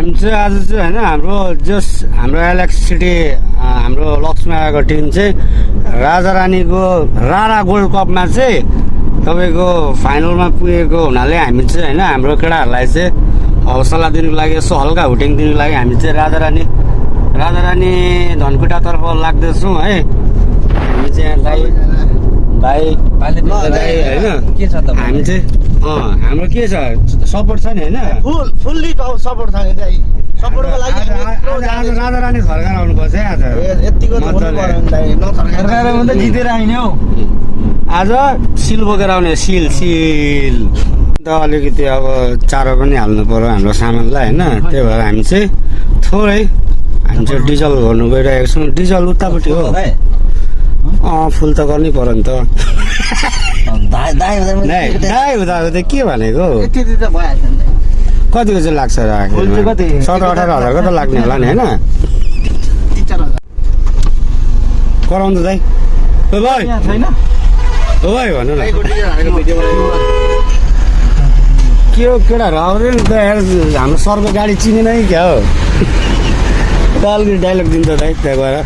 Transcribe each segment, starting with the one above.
हामी चाहिँ आज चाहिँ होइन हाम्रो इलेक्ट्रिसिटी हाम्रो लक्ष्मीको टिम चाहिँ राजा रानीको राणा गोल्ड कपमा चाहिँ तपाईँको फाइनलमा पुगेको हुनाले हामी चाहिँ होइन हाम्रो केटाहरूलाई चाहिँ हौसला दिनुको लागि यसो हल्का हुटिङ दिनुको लागि हामी चाहिँ राजा रानी धनकुटातर्फ लाग्दैछौँ है। हामी चाहिँ भाइ होइन हामी चाहिँ हाम्रो के छ सपोर्ट छ नि होइन फुल्ली सपोर्ट छ नि सपोर्टको लागि आज राजा रानी फर्काएर आउनुपर्छ है आज यतिको जितेर आइने हौ। आज सिल बोकेर आउने सिल त अलिकति अब चारो पनि हाल्नु पर्यो हाम्रो सामानलाई होइन। त्यही भएर हामी चाहिँ थोरै हामी चाहिँ डिजल भर्नु गइरहेको छौँ। डिजल उतापट्टि हो फुल त गर्नै पर्यो नि त। दाइ हुँदा के भनेको कतिको चाहिँ लाग्छ र 17-18 हजारको त लाग्ने होला नि होइन। कराउँदा दाइ ओ भाइ भन्नु न के हो केटाहरू आउँदैन त यार हाम्रो सरको गाडी चिनेन कि क्या हो त अलिकति डाइलग दिन्छ दाइ त्यहाँ गएर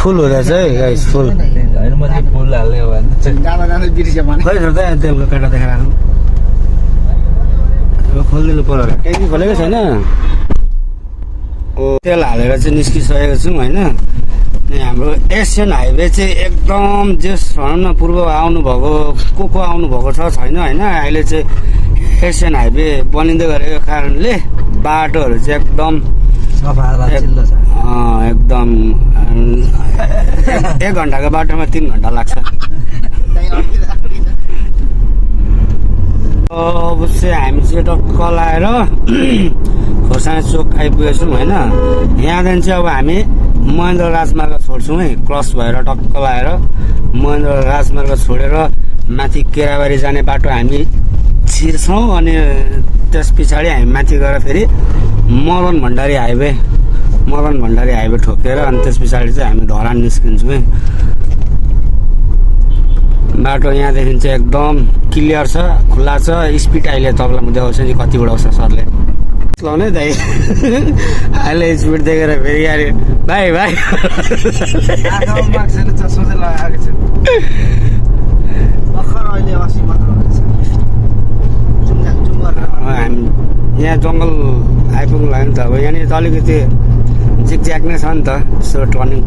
फुल हुँदैछ है गाइस फुल केटा देखाएर खोलिदिनु पर्यो ट्याङ्की खोलेको छैन तेल हालेर चाहिँ निस्किसकेको छौँ होइन। हाम्रो एसियन हाइवे चाहिँ एकदम जस भनौँ न पूर्व आउनुभएको को आउनुभएको छैन होइन। अहिले चाहिँ एसियन हाइवे बनिँदै गरेको कारणले बाटोहरू चाहिँ एकदम एकदम 1 घन्टाको बाटोमा 3 घन्टा लाग्छ। अब चाहिँ हामी चाहिँ टक्क लाएर खोर्सानी चोक आइपुगेछौँ होइन। यहाँदेखि चाहिँ अब हामी महेन्द्र राजमार्ग छोड्छौँ है। क्रस भएर टक्क लाएर महेन्द्र राजमार्ग छोडेर माथि केराबारी जाने बाटो हामी छिर्छौँ अनि त्यस पछाडि हामी माथि गएर फेरि मदन भण्डारी हाइवे ठोकेर अनि त्यस पछाडि चाहिँ हामी धरान निस्किन्छौँ है। बाटो यहाँदेखि चाहिँ एकदम क्लियर छ खुल्ला छ। स्पिड अहिले तपाईँलाई म देखाउँछ नि कति उडाउँछ सरले लाउने दाइ अहिले स्पिड देखेर फेरि अरे भाइ हामी यहाँ जङ्गल आइपुग्नु लाग्यो नि त। अब यहाँनिर त अलिकति झिकझ्याक नै छ नि त यसो टर्निङ